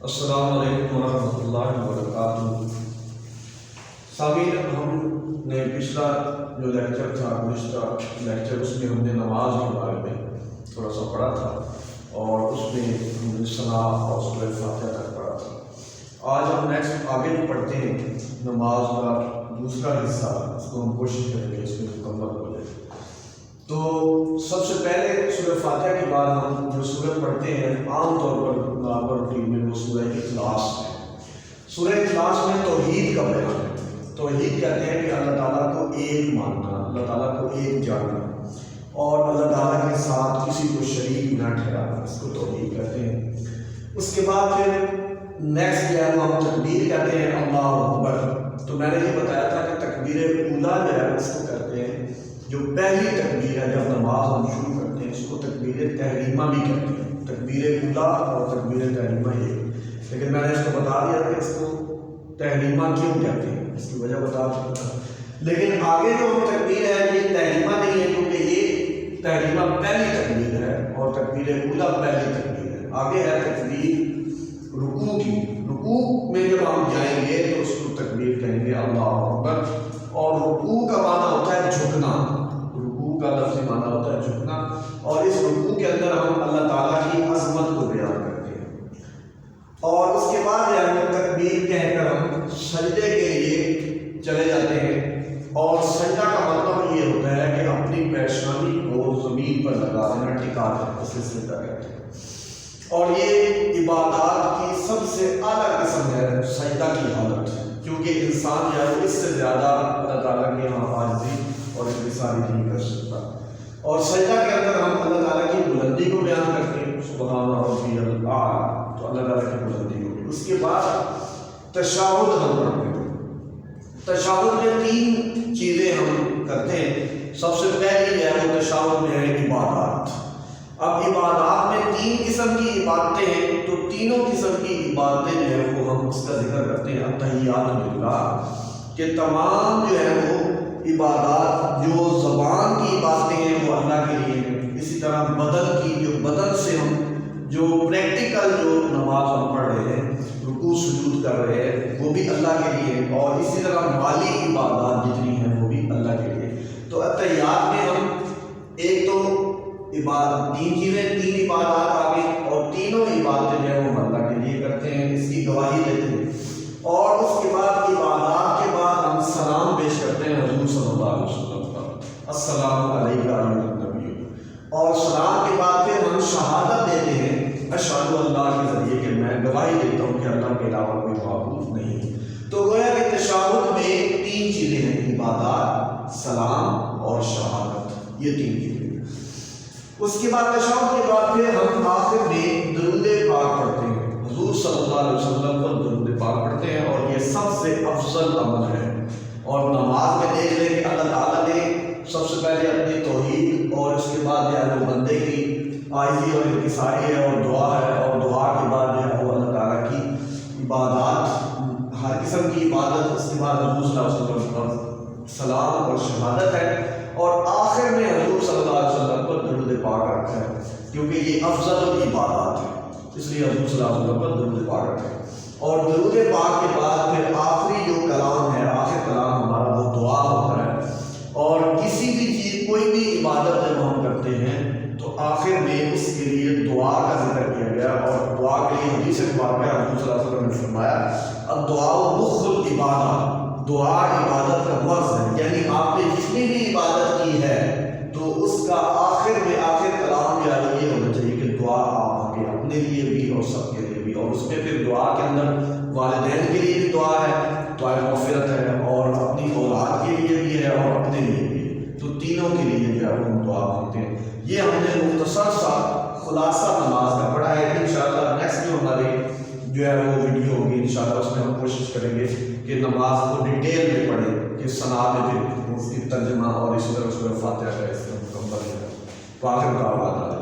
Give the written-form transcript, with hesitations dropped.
السلام علیکم ورحمۃ اللہ وبرکاتہ۔ سامعین، ہم نے پچھلا جو لیکچر تھا، گزشتہ لیکچر، اس میں ہم نے نماز کے بارے میں تھوڑا سا پڑھا تھا اور اس میں ہم نے ثنا اور سورۃ فاتحہ تک پڑھا تھا۔ آج ہم نیکسٹ آگے جو پڑھتے ہیں نماز کا دوسرا حصہ، اس کو ہم کوشش کریں گے اس میں مکمل ہو جائے۔ تو سب سے پہلے سورۃ فاتحہ کے بعد ہم جو سورت پڑھتے ہیں عام طور پر نارمل روٹین میں وہ سورہ اخلاص ہے۔ سورہ اخلاص میں توحید کا بیان ہے۔ توحید کہتے ہیں کہ اللہ تعالیٰ کو ایک ماننا، اللہ تعالیٰ کو ایک جاننا اور اللہ تعالیٰ کے ساتھ کسی کو شریک نہ ٹھہرانا، اس کو توحید کہتے ہیں۔ اس کے بعد پھر نیکسٹ جو ہے وہ ہم تکبیر کہتے ہیں، اللہ اکبر۔ تو میں نے یہ بتایا تھا کہ تکبیر اولیٰ جو ہے اس کو کرتے ہیں، جو پہلی تکبیر ہے جب نماز ہم شروع کرتے ہیں، اس کو تکبیر تحریمہ بھی کہتے ہیں۔ تکبیر اولیٰ اور تکبیر تحریمہ یہ، لیکن میں نے اس کو بتا دیا کہ اس کو تحریمہ کیوں کہتے ہیں، اس کی وجہ بتا دیا۔ لیکن آگے جو ہم تکبیر ہے یہ تحریمہ نہیں ہے، کیونکہ یہ تحریمہ پہلی تکبیر ہے اور تکبیر اولیٰ پہلی تکبیر ہے۔ آگے ہے تکبیر رکوع کی۔ رکوع میں جب ہم جائیں گے تو اس کو تکبیر کہیں گے اللہ اکبر، اور رکوع کا معنی ہوتا ہے جھکنا۔ رکوع کا لفظی معنی ہوتا ہے جھکنا، اور اس رکوع کے اندر ہم اللہ تعالیٰ کی عظمت کو بیان کرتے ہیں۔ اور اس کے بعد ہم تکبیر کہہ کر ہم سجدے کے لیے چلے جاتے ہیں، اور سجدہ کا مطلب یہ ہوتا ہے کہ اپنی پیشانی کو زمین پر لگا دینا، ٹکا دینا، اسے سجدہ کہتے ہیں۔ اور یہ عبادات کی سب سے اعلیٰ قسم ہے سجدہ کی حالت، کیونکہ انسان جو ہے اس سے زیادہ اللہ تعالیٰ کے یہاں عاجزی اور انکساری نہیں کر سکتا۔ اور سجدہ کے اندر ہم اللہ تعالیٰ کی بلندی کو بیان کرتے ہیں، سبحان ربی الاعلیٰ، تو اللہ تعالیٰ کی بلندی کو بھی۔ اس کے بعد تشہد ہم پڑھتے ہیں۔ تشہد میں تین چیزیں ہم کرتے ہیں۔ سب سے پہلی جو ہے وہ تشہد میں ہے عبادات۔ اب عبادات میں تین قسم کی عبادتیں ہیں، تو تینوں قسم کی عبادتیں جو ہیں وہ ہم اس کا ذکر کرتے ہیں التحیات للہ، کہ تمام جو ہے وہ عبادات جو زبان کی عبادتیں ہیں وہ اللہ کے لیے ہیں، اسی طرح بدن کی جو بدن سے ہم جو پریکٹیکل جو نماز ہم پڑھ رہے ہیں، رکوع سجود کر رہے ہیں، وہ بھی اللہ کے لیے ہیں، اور اسی طرح مالی عبادات جتنی ہیں وہ بھی اللہ کے لیے۔ تو التحیات میں ہم ایک تو عبادت، تین چیزیں، تین عبادات آ گئی، اور تینوں عبادتیں جو ہے وہ اللہ کے لیے کرتے ہیں، اس کی گواہی دیتے ہیں۔ اور اس کے بعد عبادات کے بعد ہم سلام پیش کرتے ہیں حضور صلی اللہ علیہ وسلم پر، السلام علیکم ایھا النبی، اور سلام کے بعد پھر ہم شہادت دیتے ہیں اشہد اللہ کے ذریعے، کہ میں گواہی دیتا ہوں کہ اللہ کے علاوہ کوئی معبود نہیں۔ تو گویا کہ تشہد میں تین چیزیں ہیں، عبادات، سلام اور شہادت، یہ تین چیزیں۔ اس کے بعد تشہد کے بعد پھر ہم آخر میں درود پاک پڑھتے ہیں، حضور صلی اللہ علیہ وسلم پر درود پاک پڑھتے ہیں، اور یہ سب سے افضل عمل ہے۔ اور نماز میں دیکھ لیں کہ اللہ تعالیٰ نے سب سے پہلے اپنی توحید، اور اس کے بعد جو ہے وہ بندے کی عاجزی اور انکساری ہے اور دعا ہے، اور دعا کے بعد جو ہے وہ اللہ تعالیٰ کی عبادات، ہر قسم کی عبادت، اس کے بعد حضور صلی اللہ علیہ وسلم پر سلام اور شہادت ہے، اور آخر میں حضور صلی اللہ علیہ وسلم پر درود پاک رکھا ہے، کیونکہ یہ افضل العبادات ہے، اس لیے حضور صلی اللہ علیہ وسلم پر درود پاک رکھا ہے۔ اور درود پاک کے بعد پھر آخری جو کلام ہے، آخر کلام ہمارا وہ دعا ہوتا ہے۔ اور کسی بھی چیز، کوئی بھی عبادت جب ہم کرتے ہیں تو آخر میں اس کے لیے دعا کا ذکر کیا گیا، اور دعا کے لیے حدیث مبارکہ حضور صلی اللہ علیہ وسلم نے فرمایا الدعاء مخ العبادہ، دعا عبادت کا مغز ہے، یعنی آپ نے جتنی بھی عبادت کی ہے تو اس کا آخر میں آخر کلام جو ہے یہ ہونا چاہیے کہ دعا آپ کے اپنے لیے بھی اور سب کے لیے بھی، اور اس میں پھر دعا کے اندر والدین کے لیے بھی دعا ہے، دعائے مغفرت ہے، اور اپنی اولاد کے لیے بھی ہے، اور اپنے لیے بھی، تو تینوں کے لیے جو ہے ہم دعا مانگتے ہیں۔ یہ ہم نے مختصر سا خلاصہ نماز کا پڑھا ہے۔ انشاءاللہ نیکسٹ جو ہماری جو ہے وہ ویڈیو ہوگی، انشاءاللہ اس میں ہم کوشش کریں گے کہ نماز کو ڈیٹیل میں پڑھیں، کہ ثنا میں پھر اس کی ترجمہ اور اسی طرح سورۃ فاتحہ کا اس میں مکمل ہے۔ واخر دعوانا